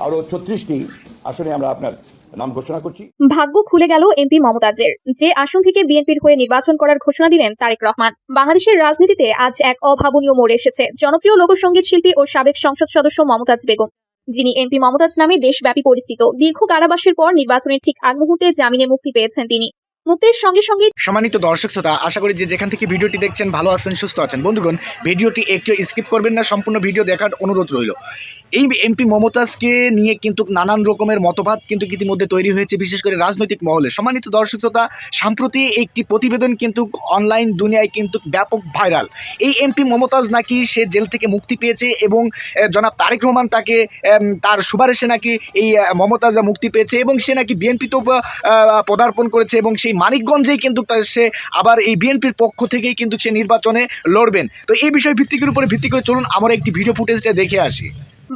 আরো 36টি আসনে আমরা আপনার নাম ঘোষণা করছি। ভাগ্য খুলে গেল এমপি মমতাজের। যে আসন থেকে বিএনপির হয়ে নির্বাচন করার ঘোষণা দিলেন তারেক রহমান। বাংলাদেশের রাজনীতিতে আজ এক অভাবনীয় মোড় এসেছে জনপ্রিয় লোকসঙ্গীত শিল্পী ও সাবেক সংসদ সদস্য মমতাজ বেগম, যিনি এমপি মমতাজ নামে দেশব্যাপী পরিচিত। দীর্ঘ কারাবাসের পর নির্বাচনের ঠিক আগ মুহূর্তে জামিনে মুক্তি পেয়েছেন তিনি। মুক্তির সঙ্গে সঙ্গে সম্মানিত দর্শক শ্রোতা, আশা করি যে যেখান থেকে ভিডিওটি দেখছেন ভালো আছেন, সুস্থ আছেন। বন্ধুগণ, ভিডিওটি একটু স্কিপ করবেন না, সম্পূর্ণ ভিডিও দেখার অনুরোধ রইল। এই এমপি মমতাজকে নিয়ে কিন্তু নানান রকমের মতবাদ কিন্তু ইতিমধ্যে তৈরি হয়েছে, বিশেষ করে রাজনৈতিক মহলে। সম্মানিত দর্শক শ্রোতা, সম্প্রতি একটি প্রতিবেদন কিন্তু অনলাইন দুনিয়ায় কিন্তু ব্যাপক ভাইরাল। এই এমপি মমতাজ নাকি সে জেল থেকে মুক্তি পেয়েছে এবং জনাব তারেক রহমান তাকে তার সুপারিশে নাকি এই মমতাজ মুক্তি পেয়েছে এবং সে নাকি বিএনপিতেও পদার্পণ করেছে এবং সেই মানিকগঞ্জেই কিন্তু সে আবার এই বিএনপির পক্ষ থেকেই কিন্তু সে নির্বাচনে লড়বেন। তো এই বিষয় ভিত্তিকের উপরে ভিত্তি করে চলুন আমরা একটি ভিডিও ফুটেজটা দেখে আসি।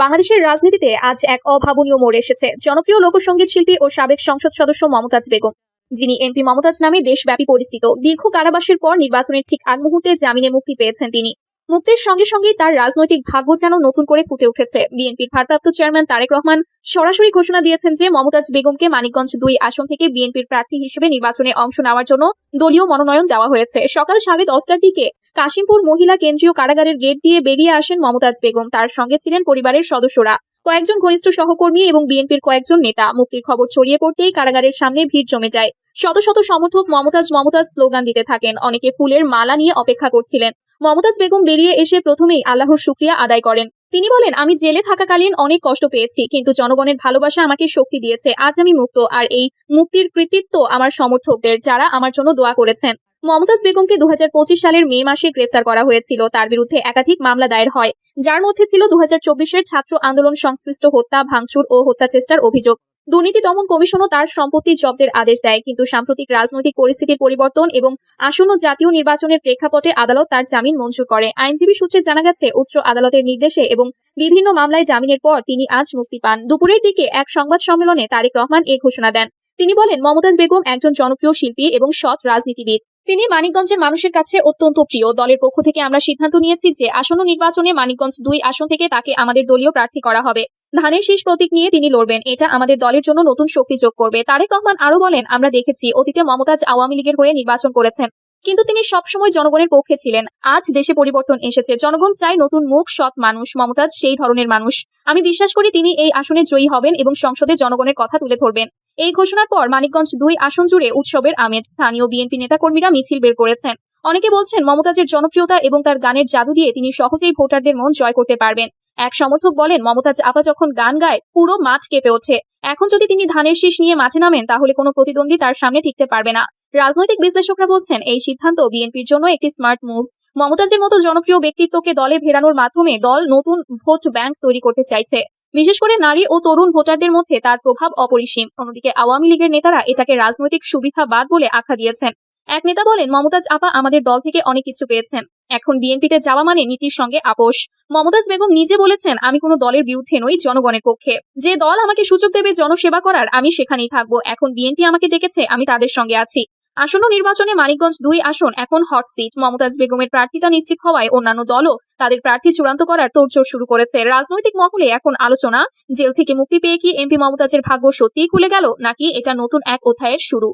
বাংলাদেশের রাজনীতিতে আজ এক অভাবনীয় মোড় এসেছে জনপ্রিয় লোকসঙ্গীত শিল্পী ও সাবেক সংসদ সদস্য মমতাজ বেগম, যিনি এমপি মমতাজ নামে দেশব্যাপী পরিচিত। দীর্ঘ কারাবাসের পর নির্বাচনের ঠিক আগ মুহূর্তে জামিনে মুক্তি পেয়েছেন তিনি। মুক্তির সঙ্গে সঙ্গে তার রাজনৈতিক ভাগ্য যেন নতুন করে ফুটে উঠেছে। বিএনপির ভারপ্রাপ্ত চেয়ারম্যান তারেক রহমান সরাসরি ঘোষণা দিয়েছেন যে মমতাজ বেগমকে মানিকগঞ্জ 2 আসন থেকে বিএনপির প্রার্থী হিসেবে নির্বাচনে অংশ নেওয়ার জন্য দলীয় মনোনয়ন দেওয়া হয়েছে। সকাল 10:30টার দিকে কাশিমপুর মহিলা কেন্দ্রীয় কারাগারের গেট দিয়ে বেরিয়ে আসেন মমতাজ বেগম। তার সঙ্গে ছিলেন পরিবারের সদস্যরা, কয়েকজন ঘনিষ্ঠ সহকর্মী এবং বিএনপির কয়েকজন নেতা। মুক্তির খবর ছড়িয়ে পড়তেই কারাগারের সামনে ভিড় জমে যায়। শত শত সমর্থক মমতাজ মমতাজ স্লোগান দিতে থাকেন। অনেকে ফুলের মালা নিয়ে অপেক্ষা করছিলেন। মমতাজ বেগম বেরিয়ে এসে প্রথমেই আল্লাহর শুকরিয়া আদায় করেন। তিনি বলেন, আমি জেলে থাকাকালীন অনেক কষ্ট পেয়েছি, কিন্তু জনগণের ভালোবাসা আমাকে শক্তি দিয়েছে। আজ আমি মুক্ত, আর এই মুক্তির কৃতিত্ব আমার সমর্থকদের, যারা আমার জন্য দোয়া করেছেন। মমতাজ বেগমকে 2025 সালের মে মাসে গ্রেফতার করা হয়েছিল। তার বিরুদ্ধে একাধিক মামলা দায়ের হয়, যার মধ্যে ছিল 2024-এর ছাত্র আন্দোলন সংশ্লিষ্ট হত্যা, ভাঙচুর ও হত্যা চেষ্টার অভিযোগ। দুর্নীতি দমন কমিশনও তার সম্পত্তি জব্দের আদেশ দেয়, কিন্তু সাম্প্রতিক রাজনৈতিক পরিস্থিতির পরিবর্তন এবং আসন্ন জাতীয় নির্বাচনের প্রেক্ষাপটে আদালত তার জামিন মঞ্জুর করে। আইনজীবী সূত্রে জানা গেছে, উচ্চ আদালতের নির্দেশে এবং বিভিন্ন মামলায় জামিনের পর তিনি আজ মুক্তি পান। দুপুরের দিকে এক সংবাদ সম্মেলনে তারেক রহমান এ ঘোষণা দেন। তিনি বলেন, মমতাজ বেগম একজন জনপ্রিয় শিল্পী এবং সৎ রাজনীতিবিদ। তিনি মানিকগঞ্জের মানুষের কাছে অত্যন্ত প্রিয়। দলের পক্ষ থেকে আমরা সিদ্ধান্ত নিয়েছি যে আসন্ন নির্বাচনে মানিকগঞ্জ 2 আসন থেকে তাকে আমাদের দলীয় প্রার্থী করা হবে। ধানের শীষ প্রতীক নিয়ে তিনি লড়বেন। এটা আমাদের দলের জন্য নতুন শক্তি যোগ করবে। তারেক রহমান আরো বলেন, আমরা দেখেছি অতীতে মমতাজ আওয়ামী লীগের হয়ে নির্বাচন করেছেন, কিন্তু তিনি সবসময় জনগণের পক্ষে ছিলেন। আজ দেশে পরিবর্তন এসেছে, জনগণ চায় নতুন মুখ, সৎ মানুষ। মমতাজ সেই ধরনের মানুষ। আমি বিশ্বাস করি তিনি এই আসনে জয়ী হবেন এবং সংসদে জনগণের কথা তুলে ধরবেন। এই ঘোষণার পর মানিকগঞ্জ 2 আসন জুড়ে উৎসবের আমেজ। স্থানীয় বিএনপি নেতাকর্মীরা মিছিল বের করেছেন। অনেকে বলছেন, মমতাজের জনপ্রিয়তা এবং তার গানের জাদু দিয়ে তিনি সহজেই ভোটারদের মন জয় করতে পারবেন। এক সমর্থক বলেন, মমতাজ আপা যখন গান গায় পুরো মাঠ কেঁপে ওঠে। এখন যদি তিনি ধানের শীষ নিয়ে মাঠে নামেন, তাহলে কোনো প্রতিদ্বন্দ্বী তার সামনে টিকতে পারবে না। রাজনৈতিক বিশ্লেষকরা বলছেন, এই সিদ্ধান্ত বিএনপির জন্য একটি স্মার্ট মুভ। মমতাজের মতো জনপ্রিয় ব্যক্তিত্বকে দলে ফেরানোর মাধ্যমে দল নতুন ভোট ব্যাংক তৈরি করতে চাইছে। বিশেষ করে নারী ও তরুণ ভোটারদের মধ্যে তার প্রভাব অপরিসীম। অন্যদিকে আওয়ামী লীগের নেতারা এটাকে রাজনৈতিক সুবিধাবাদ বলে আখ্যা দিয়েছেন। এক নেতা বলেন, মমতাজ আপা আমাদের দল থেকে অনেক কিছু পেয়েছেন, এখন বিএনপিতে যাওয়া মানে নীতির সঙ্গে আপোষ। মমতাজ বেগম নিজে বলেছেন, আমি কোনো দলের বিরুদ্ধে নই, জনগণের পক্ষে। যে দল আমাকে সুযোগ দেবে জনসেবা করার, আমি সেখানেই থাকবো। এখন বিএনপি আমাকে ডেকেছে, আমি তাদের সঙ্গে আছি। আসন্ন নির্বাচনে মানিকগঞ্জ 2 আসন এখন হট সিট। মমতাজ বেগমের প্রার্থিতা নিশ্চিত হওয়ায় অন্যান্য দলও তাদের প্রার্থী চূড়ান্ত করার তোড়জোড় শুরু করেছে। রাজনৈতিক মহলে এখন আলোচনা, জেল থেকে মুক্তি পেয়ে কি এমপি মমতাজের ভাগ্য সত্যিই খুলে গেল, নাকি এটা নতুন এক অধ্যায়ের শুরু?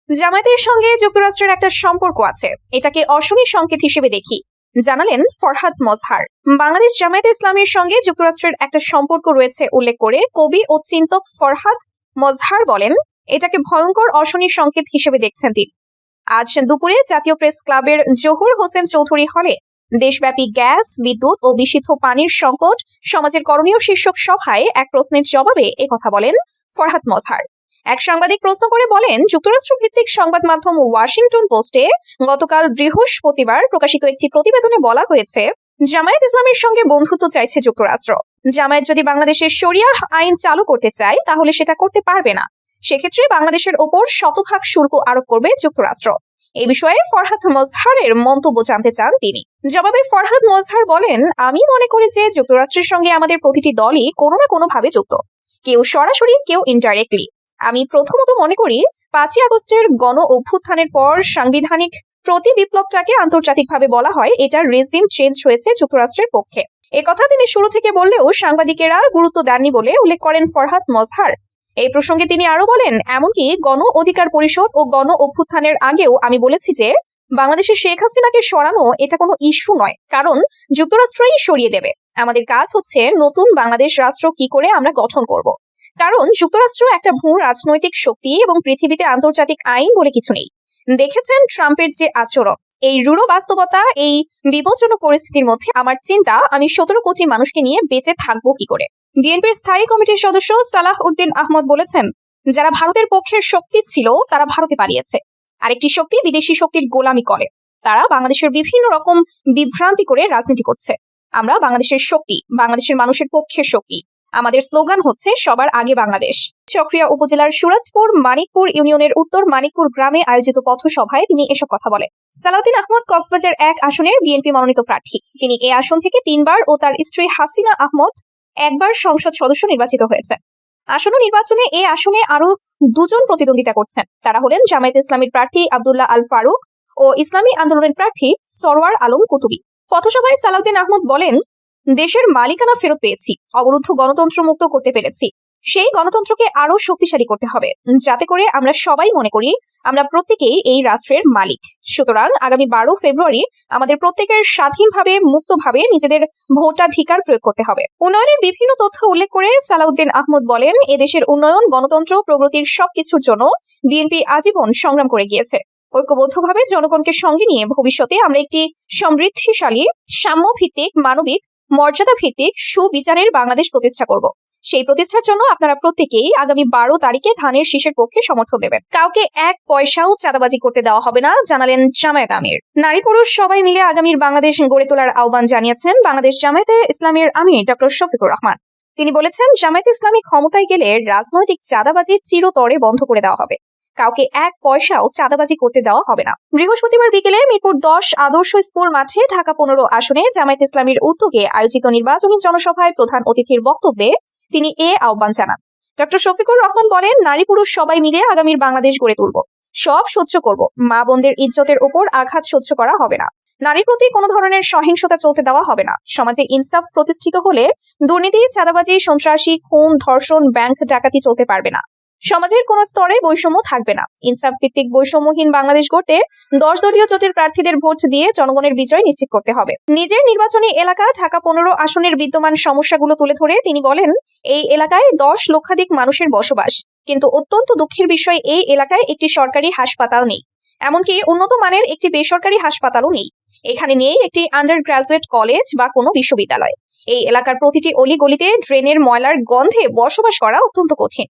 জামায়াতের সঙ্গে যুক্তরাষ্ট্রের একটা সম্পর্ক আছে, এটাকে অশনি সংকেত হিসেবে দেখি, জানালেন ফরহাদ মজহার। বাংলাদেশ জামায়াতে ইসলামীর সঙ্গে যুক্তরাষ্ট্রের একটা সম্পর্ক রয়েছে উল্লেখ করে কবি ও চিন্তক ফরহাদ মজহার বলেন, এটাকে ভয়ঙ্কর অশনি সংকেত হিসেবে দেখছেন তিনি। আজ দুপুরে জাতীয় প্রেস ক্লাবের জহুর হোসেন চৌধুরী হলে দেশব্যাপী গ্যাস, বিদ্যুৎ ও বিশুদ্ধ পানির সংকট সমাজের করণীয় শীর্ষক সভায় এক প্রশ্নের জবাবে একথা বলেন ফরহাদ মজহার। এক সাংবাদিক প্রশ্ন করে বলেন, যুক্তরাষ্ট্র ভিত্তিক সংবাদ মাধ্যম ওয়াশিংটন পোস্টে গতকাল বৃহস্পতিবার প্রকাশিত একটি প্রতিবেদনে বলা হয়েছে, জামায়াত ইসলামের সঙ্গে বন্ধুত্ব চাইছে যুক্তরাষ্ট্র। জামায়াত যদি বাংলাদেশের শরিয়াহ আইন চালু করতে চায়, তাহলে সেটা করতে পারবে না। সেক্ষেত্রে বাংলাদেশের ওপর শতভাগ শুল্ক আরোপ করবে যুক্তরাষ্ট্র। এই বিষয়ে ফরহাদ মজহারের মন্তব্য জানতে চান তিনি। জবাবে ফরহাদ মজহার বলেন, আমি মনে করি যে যুক্তরাষ্ট্রের সঙ্গে আমাদের প্রতিটি দলই কোনো না কোনো ভাবে যুক্ত, কেউ সরাসরি, কেউ ইনডাইরেক্টলি। আমি প্রথমত মনে করি 5ই আগস্টের গণ অভ্যুত্থানের পর সাংবিধানিক প্রতি বিপ্লবটাকে আন্তর্জাতিকভাবে বলা হয়, এটা রেজিম চেঞ্জ হয়েছে যুক্তরাষ্ট্রের পক্ষে। একথা তিনি শুরু থেকে বললেও সাংবাদিকেরা গুরুত্ব দেননি বলে উল্লেখ করেন ফরহাদ মজহার। এই প্রসঙ্গে তিনি আরো বলেন, এমনকি গণ অধিকার পরিষদ ও গণ অভ্যুত্থানের আগেও আমি বলেছি যে বাংলাদেশে শেখ হাসিনাকে সরানো এটা কোনো ইস্যু নয়, কারণ যুক্তরাষ্ট্রই সরিয়ে দেবে। আমাদের কাজ হচ্ছে নতুন বাংলাদেশ রাষ্ট্র কি করে আমরা গঠন করব, কারণ যুক্তরাষ্ট্র একটা ভূ রাজনৈতিক শক্তি এবং পৃথিবীতে আন্তর্জাতিক আইন বলে কিছু নেই। দেখেছেন ট্রাম্পের যে আচরণ। এই রূঢ় বাস্তবতা, এই বিপজ্জনক পরিস্থিতির মধ্যে আমার চিন্তা, আমি 17 কোটি মানুষকে নিয়ে বেঁচে থাকবো কি করে। বিএনপির স্থায়ী কমিটির সদস্য সালাহ উদ্দিন আহমদ বলেছেন, যারা ভারতের পক্ষের শক্তি ছিল তারা ভারতে পালিয়েছে, আরেকটি শক্তি বিদেশি শক্তির গোলামি করে। তারা বাংলাদেশের বিভিন্ন রকম বিভ্রান্তি করে রাজনীতি করছে। আমরা বাংলাদেশের শক্তি, বাংলাদেশের মানুষের পক্ষের শক্তি। আমাদের স্লোগান হচ্ছে সবার আগে বাংলাদেশ। চকরিয়া উপজেলার সুরাজপুর মানিকপুর ইউনিয়নের উত্তর মানিকপুর গ্রামে আয়োজিত পথসভায় তিনি এসব কথা বলেন। সালাউদ্দিন আহমদ কক্সবাজার 1 আসনের বিএনপি মনোনীত প্রার্থী। তিনি এই আসন থেকে 3 বার ও তার স্ত্রী হাসিনা আহমদ 1 বার সংসদ সদস্য নির্বাচিত হয়েছে। আসন্ন নির্বাচনে এই আসনে আরো 2 জন প্রতিদ্বন্দ্বিতা করছেন। তারা হলেন জামায়াতে ইসলামীর প্রার্থী আব্দুল্লাহ আল ফারুক ও ইসলামী আন্দোলনের প্রার্থী সরওয়ার আলম কুতুবী। পথসভায় সালাউদ্দিন আহমদ বলেন, দেশের মালিকানা ফেরত পেয়েছি, অবরুদ্ধ গণতন্ত্র মুক্ত করতে পেরেছি। সেই গণতন্ত্রকে আরো শক্তিশালী করতে হবে, যাতে করে আমরা সবাই মনে করি আমরা প্রত্যেকেই এই রাষ্ট্রের মালিক। সুতরাং আগামী 12 ফেব্রুয়ারি আমাদের প্রত্যেকের স্বাধীনভাবে মুক্তভাবে নিজেদের ভোটাধিকার প্রয়োগ করতে হবে। উন্নয়নের বিভিন্ন তথ্য উল্লেখ করে সালাউদ্দিন আহমদ বলেন, এদেশের উন্নয়ন, গণতন্ত্র, প্রগতির সবকিছুর জন্য বিএনপি আজীবন সংগ্রাম করে গিয়েছে। ঐক্যবদ্ধভাবে জনগণকে সঙ্গে নিয়ে ভবিষ্যতে আমরা একটি সমৃদ্ধিশালী, সাম্যভিত্তিক, মানবিক, মর্যাদা ভিত্তিক, সুবিচারের বাংলাদেশ প্রতিষ্ঠা করব। সেই প্রতিষ্ঠার জন্য আপনারা প্রত্যেকেই আগামী 12 তারিখে ধানের শীষের পক্ষে সমর্থন দেবেন। কাউকে 1 পয়সাও চাঁদাবাজি করতে দেওয়া হবে না, জানালেন জামায়াত আমির। নারী পুরুষ সবাই মিলে আগামীর বাংলাদেশ গড়ে তোলার আহ্বান জানিয়েছেন বাংলাদেশ জামায়াতে ইসলামের আমির ডক্টর শফিকুর রহমান। তিনি বলেছেন, জামায়াতে ইসলামী ক্ষমতায় গেলে রাজনৈতিক চাঁদাবাজি চিরতরে বন্ধ করে দেওয়া হবে। কাউকে 1 পয়সাও চাঁদাবাজি করতে দেওয়া হবে না। বৃহস্পতিবার বিকেলে মিরপুর 10 আদর্শ স্কুল মাঠে ঢাকা 15 আসনে জামায়াতে ইসলামীর উদ্যোগে আয়োজিত নির্বাচনী জনসভায় প্রধান অতিথির বক্তব্যে তিনি এ আহ্বান জানান। ডক্টর শফিকুর রহমান বলেন, নারী পুরুষ সবাই মিলে আগামীর বাংলাদেশ গড়ে তুলব। সব সহ্য করব, মা বোনদের ইজ্জতের উপর আঘাত সহ্য করা হবে না। নারীর প্রতি কোনো ধরনের সহিংসতা চলতে দেওয়া হবে না। সমাজে ইনসাফ প্রতিষ্ঠিত হলে দুর্নীতি, চাঁদাবাজি, সন্ত্রাসী, খুন, ধর্ষণ, ব্যাংক ডাকাতি চলতে পারবে না। সমাজের কোন স্তরে বৈষম্য থাকবে না। ইনসাফ ভিত্তিক বৈষম্যহীন বাংলাদেশ গড়তে 10 দলীয় জোটের প্রার্থীদের ভোট দিয়ে জনগণের বিজয় নিশ্চিত করতে হবে। নিজের নির্বাচনী এলাকা ঢাকা 15 আসনের বিদ্যমান সমস্যাগুলো তুলে ধরে তিনি বলেন, এই এলাকায় 10 লক্ষাধিক মানুষের বসবাস, কিন্তু অত্যন্ত দুঃখের বিষয় এই এলাকায় একটি সরকারি হাসপাতাল নেই, এমনকি উন্নত মানের একটি বেসরকারি হাসপাতালও নেই। এখানে নেই একটি আন্ডার গ্রাজুয়েট কলেজ বা কোনো বিশ্ববিদ্যালয়। এই এলাকার প্রতিটি অলিগলিতে ড্রেনের ময়লার গন্ধে বসবাস করা অত্যন্ত কঠিন।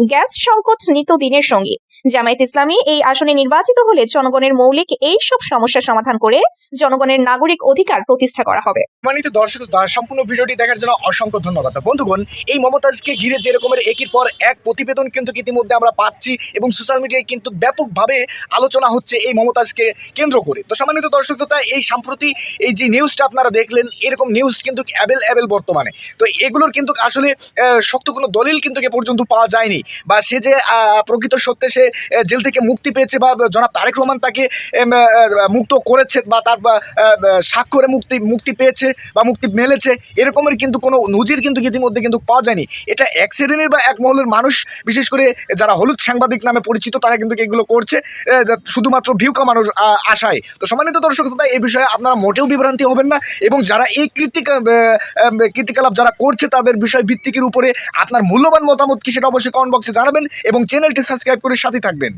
গ্যাস সংকট নিত্যদিনের সঙ্গী। জামায়াত ইসলামী এই আসনে নির্বাচিত হলে জনগণের মৌলিক এই সব সমস্যা সমাধান করে জনগণের নাগরিক অধিকার প্রতিষ্ঠা করা হবে। সম্মানিত দর্শক, সম্পূর্ণ ভিডিওটি দেখার জন্য অসংখ্য ধন্যবাদ। বন্ধুগণ, এই মমতাজকে ঘিরে যে রকমের একের পর এক প্রতিবেদন কিন্তু ইতিমধ্যে আমরা পাচ্ছি এবং সোশ্যাল মিডিয়ায় কিন্তু ব্যাপকভাবে আলোচনা হচ্ছে এই মমতাজকে কেন্দ্র করে। তো সম্মানিত দর্শক, এই সম্প্রতি এই যে নিউজটা আপনারা দেখলেন, এরকম নিউজ কিন্তু অ্যাভেলেবেল বর্তমানে। তো এগুলোর কিন্তু আসলে শক্ত কোনো দলিল কিন্তু এ পর্যন্ত পাওয়া যায়নি, বা সে যে প্রকৃত সত্যে সে জেল থেকে মুক্তি পেয়েছে বা জনাব তারেক রহমান তাকে মুক্ত করেছে বা তার স্বাক্ষরে মুক্তি পেয়েছে বা মুক্তি মেলেছে, এরকমের কিন্তু কোনো নজির কিন্তু ইতিমধ্যে কিন্তু পাওয়া যায়নি। এটা এক শ্রেণীর বা এক মহলের মানুষ, বিশেষ করে যারা হলুদ সাংবাদিক নামে পরিচিত, তারা কিন্তু এগুলো করছে শুধুমাত্র ভিউ কামানোর আশায়। তো সম্মানিত দর্শক, এই বিষয়ে আপনারা মোটেও বিভ্রান্তি হবেন না, এবং যারা এই কীর্তিকলাপ যারা করছে তাদের বিষয় ভিত্তিকের উপরে আপনার মূল্যবান মতামত কি সেটা অবশ্যই কমেন্ট বক্সে জানাবেন এবং চ্যানেলটি সাবস্ক্রাইব করে সাথে থাকবেন।